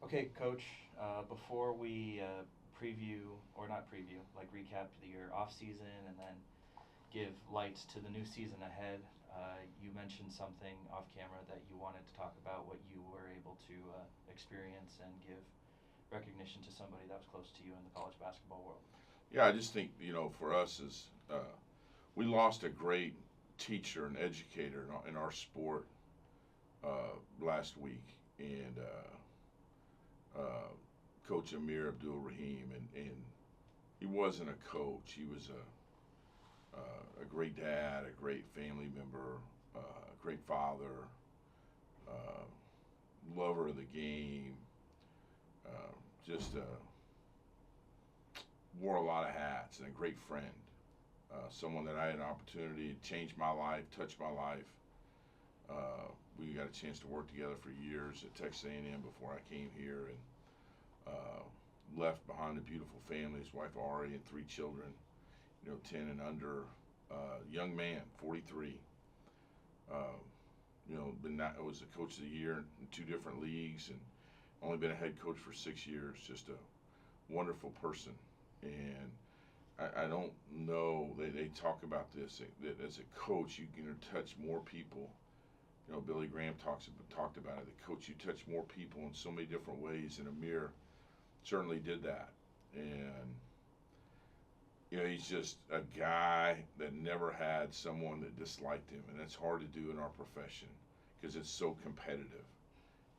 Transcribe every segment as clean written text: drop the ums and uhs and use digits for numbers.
Okay, Coach, before we preview, or not preview, like recap your off season and then give lights to the new season ahead, you mentioned something off camera that you wanted to talk about what you were able to experience and give recognition to somebody that was close to you in the college basketball world. Yeah, I just think for us is we lost a great teacher and educator in our sport last week, and Coach Amir Abdul Rahim, and he wasn't a coach. He was a great dad, a great family member, a great father, uh, lover of the game. Uh, just wore a lot of hats and a great friend. Someone that I had an opportunity to change my life, touch my life. We got a chance to work together for years at Texas A&M before I came here, and left behind a beautiful family, his wife Ari and three children, 10 and under. Young man, 43. Uh, was the coach of the year in two different leagues, and only been a head coach for 6 years. Just a wonderful person, and I don't know. They talk about this that as a coach, you can touch more people. Billy Graham talked about it. The coach, you touch more people in so many different ways, and Amir certainly did that. And he's just a guy that never had someone that disliked him, and that's hard to do in our profession because it's so competitive,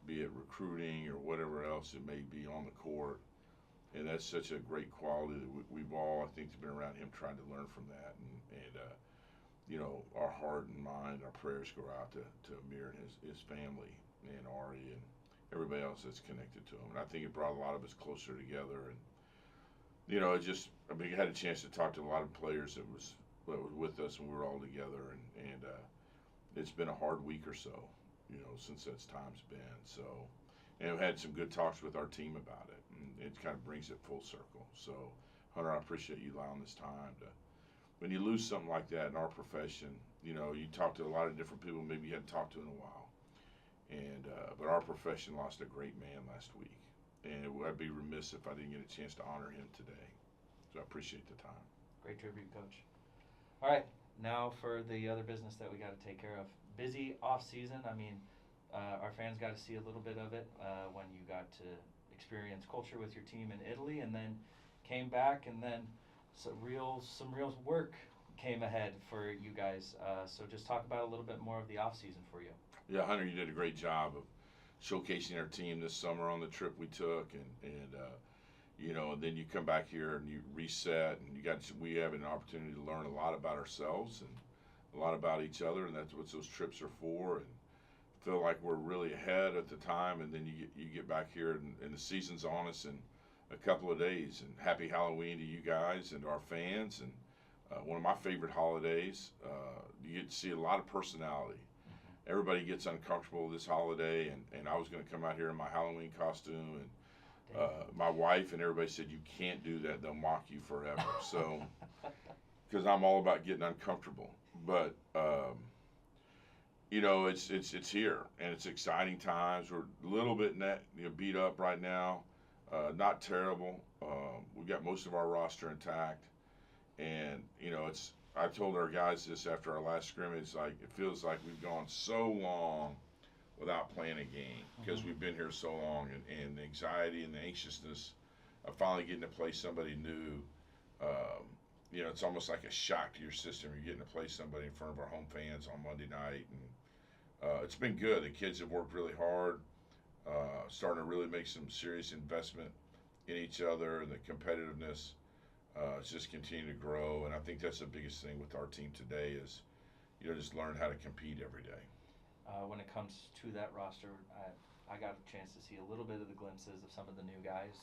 be it recruiting or whatever else it may be on the court. And that's such a great quality that we've all, I think, been around him trying to learn from that. And our heart and mind, our prayers go out to Amir and his family and Ari and everybody else that's connected to him. And I think it brought a lot of us closer together. And it just, I had a chance to talk to a lot of players that was with us when we were all together. And it's been a hard week or so, since that time's been. So, and we've had some good talks with our team about it. And it kind of brings it full circle. So, Hunter, I appreciate you allowing this time to. When you lose something like that in our profession, you talk to a lot of different people maybe you hadn't talked to in a while. And but our profession lost a great man last week, and I'd be remiss if I didn't get a chance to honor him today. So I appreciate the time. Great tribute, Coach. All right, now for the other business that we got to take care of. Busy off season. Our fans got to see a little bit of it when you got to experience culture with your team in Italy, and then came back, and then some real work came ahead for you guys. So just talk about a little bit more of the off season for you. Yeah, Hunter, you did a great job of showcasing our team this summer on the trip we took, and then you come back here and you reset, and we have an opportunity to learn a lot about ourselves and a lot about each other, and that's what those trips are for. And feel like we're really ahead at the time, and then you get back here, and the season's on us in a couple of days. And happy Halloween to you guys and to our fans. And one of my favorite holidays. You get to see a lot of personality. Everybody gets uncomfortable this holiday, and I was going to come out here in my Halloween costume, and my wife and everybody said, you can't do that, they'll mock you forever. So because I'm all about getting uncomfortable, but it's here, and it's exciting times. We're a little bit beat up right now, not terrible. We've got most of our roster intact, and I told our guys this after our last scrimmage. Like, it feels like we've gone so long without playing a game because we've been here so long, and the anxiety and the anxiousness of finally getting to play somebody new. It's almost like a shock to your system. You're getting to play somebody in front of our home fans on Monday night, and it's been good. The kids have worked really hard, starting to really make some serious investment in each other, and the competitiveness it's just continuing to grow. And I think that's the biggest thing with our team today is, just learn how to compete every day. When it comes to that roster, I got a chance to see a little bit of the glimpses of some of the new guys.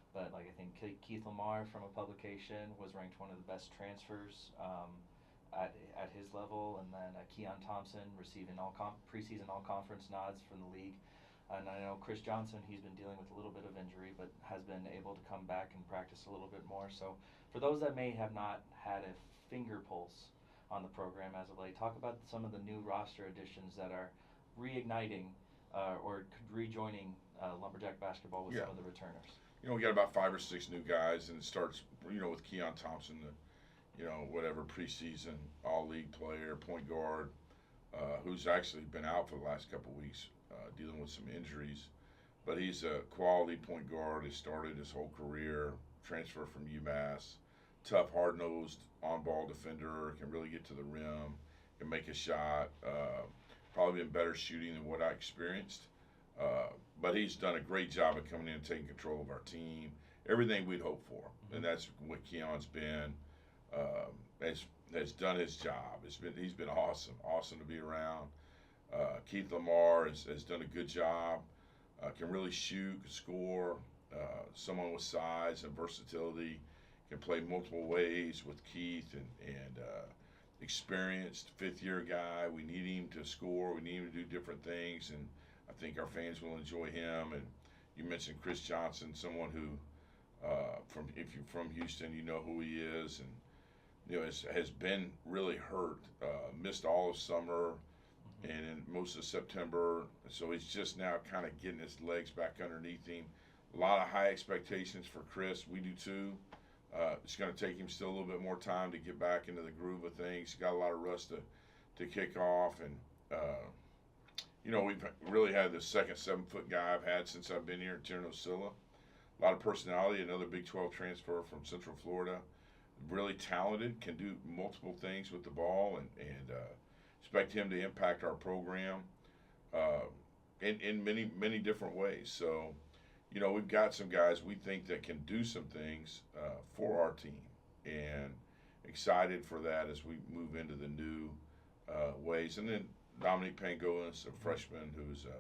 But I think Keith Lamar from a publication was ranked one of the best transfers at his level, and then Keon Thompson receiving preseason all-conference nods from the league. And I know Chris Johnson, he's been dealing with a little bit of injury, but has been able to come back and practice a little bit more. So for those that may have not had a finger pulse on the program as of late, talk about some of the new roster additions that are reigniting or rejoining Lumberjack basketball with Yeah. some of the returners? We got about 5 or 6 new guys, and it starts, with Keon Thompson, whatever preseason all-league player, point guard, who's actually been out for the last couple of weeks, dealing with some injuries. But he's a quality point guard. He started his whole career, transfer from UMass. Tough, hard-nosed, on-ball defender, can really get to the rim, can make a shot. Probably been better shooting than what I experienced. But he's done a great job of coming in and taking control of our team. Everything we'd hoped for, and that's what Keon's been. Has done his job. He's been awesome to be around. Keith Lamar has done a good job. Can really shoot, can score. Someone with size and versatility, can play multiple ways with Keith, and experienced 5th-year guy. We need him to score. We need him to do different things, and I think our fans will enjoy him. And you mentioned Chris Johnson, someone who, if you're from Houston, you know who he is, and has been really hurt, missed all of summer and in most of September. So he's just now kind of getting his legs back underneath him. A lot of high expectations for Chris. We do too. It's going to take him still a little bit more time to get back into the groove of things. He's got a lot of rust to kick off, and we've really had the second 7-foot guy I've had since I've been here in Tierno-Silla. A lot of personality. Another Big 12 transfer from Central Florida. Really talented, can do multiple things with the ball, and expect him to impact our program in many different ways. So, we've got some guys we think that can do some things for our team, and excited for that as we move into the new ways. And then Dominique Pangolis, a freshman who's a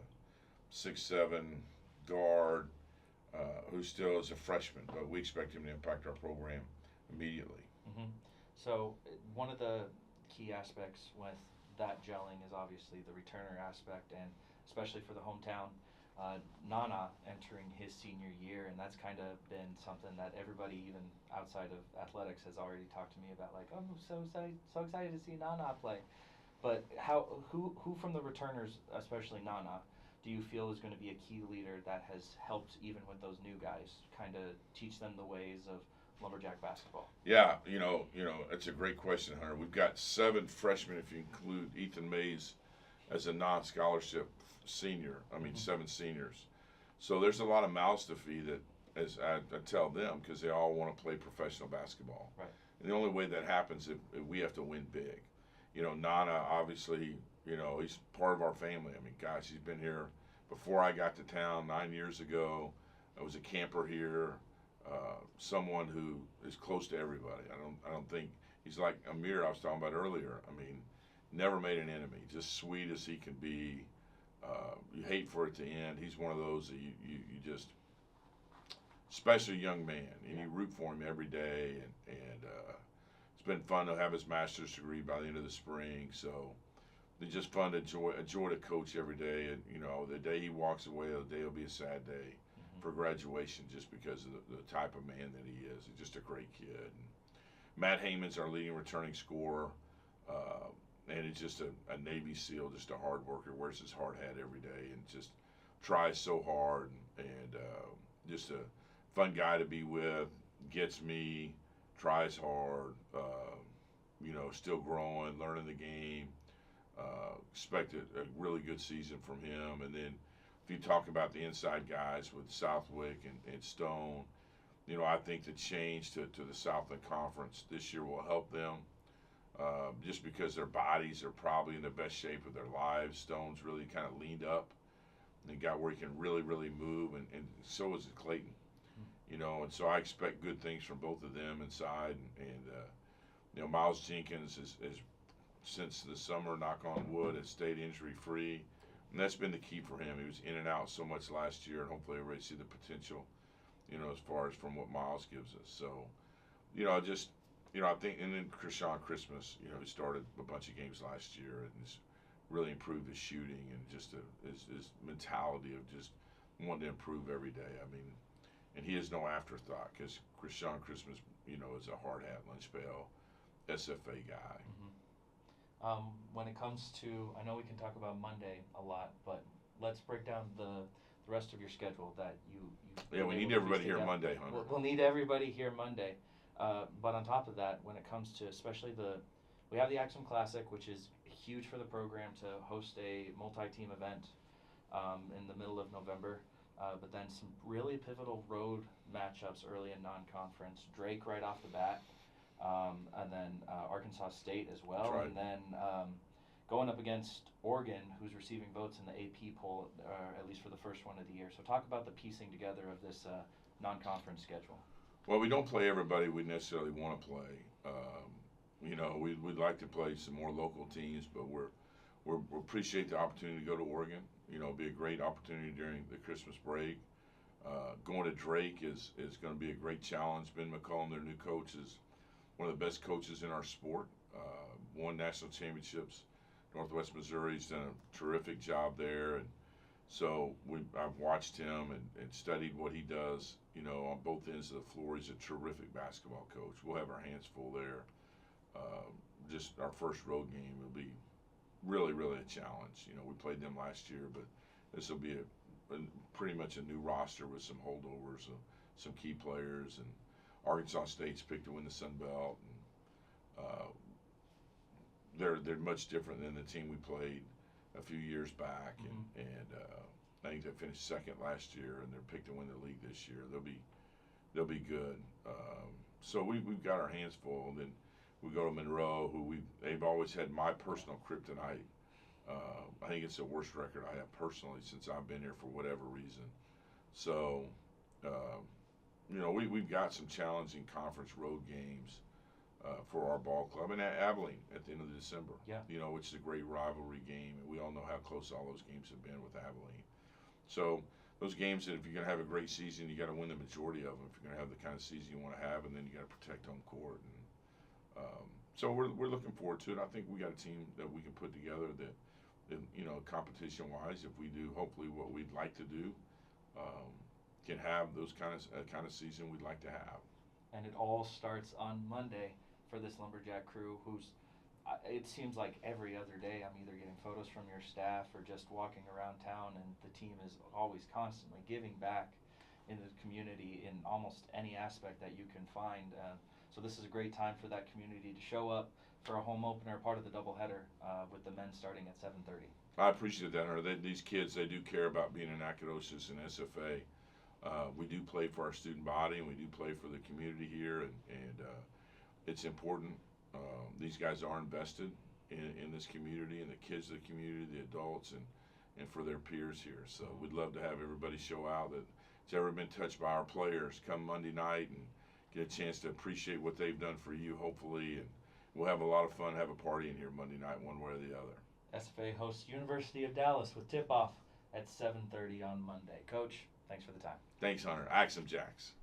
6'7" guard, who still is a freshman, but we expect him to impact our program immediately. So one of the key aspects with that gelling is obviously the returner aspect, and especially for the hometown. Nana entering his senior year, and that's kind of been something that everybody, even outside of athletics, has already talked to me about. Like, oh, I'm so excited to see Nana play. But who from the returners, especially Nana, do you feel is going to be a key leader that has helped even with those new guys, kind of teach them the ways of Lumberjack basketball? Yeah, it's a great question, Hunter. We've got 7 freshmen, if you include Ethan Mays as a non-scholarship senior. 7 seniors. So there's a lot of mouths to feed, that, as I tell them, because they all want to play professional basketball. Right. And the only way that happens is if we have to win big. Nana, obviously, he's part of our family. Gosh, he's been here before I got to town 9 years ago. I was a camper here. Someone who is close to everybody. I don't think he's like Amir I was talking about earlier. Never made an enemy. Just sweet as he can be. You hate for it to end. He's one of those that you just special young man, and you root for him every day. And it's been fun to have his master's degree by the end of the spring. So it's just fun to enjoy to coach every day. And the day he walks away, the day will be a sad day for graduation, just because of the type of man that he is. He's just a great kid. And Matt Heyman's our leading returning scorer, and he's just a Navy SEAL, just a hard worker, wears his hard hat every day, and just tries so hard, and just a fun guy to be with, gets me, tries hard, still growing, learning the game. Expect a really good season from him. And then if you talk about the inside guys with Southwick and Stone, I think the change to the Southland Conference this year will help them, just because their bodies are probably in the best shape of their lives. Stone's really kind of leaned up and got where he can really move, and so is Clayton. And so I expect good things from both of them inside. And Miles Jenkins is since the summer, knock on wood, has stayed injury-free. And that's been the key for him. He was in and out so much last year, and hopefully everybody see the potential, as far as from what Miles gives us. So, I think, and then Krishan Christmas, he started a bunch of games last year and has really improved his shooting and just his mentality of just wanting to improve every day. And he is no afterthought, because Krishan Christmas, is a hard hat, lunch pail, SFA guy. When it comes to, I know we can talk about Monday a lot, but let's break down the rest of your schedule that you Yeah, we need everybody here Monday, Hunter. We'll need everybody here Monday. But on top of that, when it comes to especially we have the Axum Classic, which is huge for the program to host a multi-team event in the middle of November. But then some really pivotal road matchups early in non-conference. Drake right off the bat, and then Arkansas State as well. Right. And then going up against Oregon, who's receiving votes in the AP poll, at least for the first one of the year. So talk about the piecing together of this non-conference schedule. Well, we don't play everybody we necessarily want to play. We'd like to play some more local teams, but we appreciate the opportunity to go to Oregon. It'll be a great opportunity during the Christmas break. Going to Drake is going to be a great challenge. Ben McCollum, their new coach, is one of the best coaches in our sport. Won national championships. Northwest Missouri's done a terrific job there, and so I've watched him and studied what he does. On both ends of the floor, he's a terrific basketball coach. We'll have our hands full there. Just our first road game will be really, really a challenge. We played them last year, but this will be pretty much a new roster with some holdovers, some key players, and Arkansas State's picked to win the Sun Belt, and they're much different than the team we played a few years back, and I think they finished second last year, and they're picked to win the league this year. They'll be good. So we've got our hands full. And then we go to Monroe, they've always had my personal kryptonite. I think it's the worst record I have personally since I've been here for whatever reason. So, we've got some challenging conference road games for our ball club, and Abilene at the end of December. Yeah. Which is a great rivalry game, and we all know how close all those games have been with Abilene. So those games that if you're going to have a great season, you got to win the majority of them if you're going to have the kind of season you want to have, and then you got to protect home court. And so we're looking forward to it. I think we got a team that we can put together that competition-wise, if we do hopefully what we'd like to do, can have those kind of season we'd like to have. And it all starts on Monday for this Lumberjack crew, it seems like every other day I'm either getting photos from your staff or just walking around town, and the team is always constantly giving back into the community in almost any aspect that you can find. So this is a great time for that community to show up for a home opener, part of the doubleheader, with the men starting at 7:30. I appreciate that, Hunter. These kids, they do care about being in Nacogdoches and SFA. We do play for our student body, and we do play for the community here, and it's important. These guys are invested in this community, and the kids of the community, the adults, and for their peers here. So we'd love to have everybody show out that's ever been touched by our players come Monday night and get a chance to appreciate what they've done for you, hopefully, and we'll have a lot of fun, have a party in here Monday night, one way or the other. SFA hosts University of Dallas with tip-off at 7:30 on Monday. Coach, thanks for the time. Thanks, Hunter. Axum Jacks.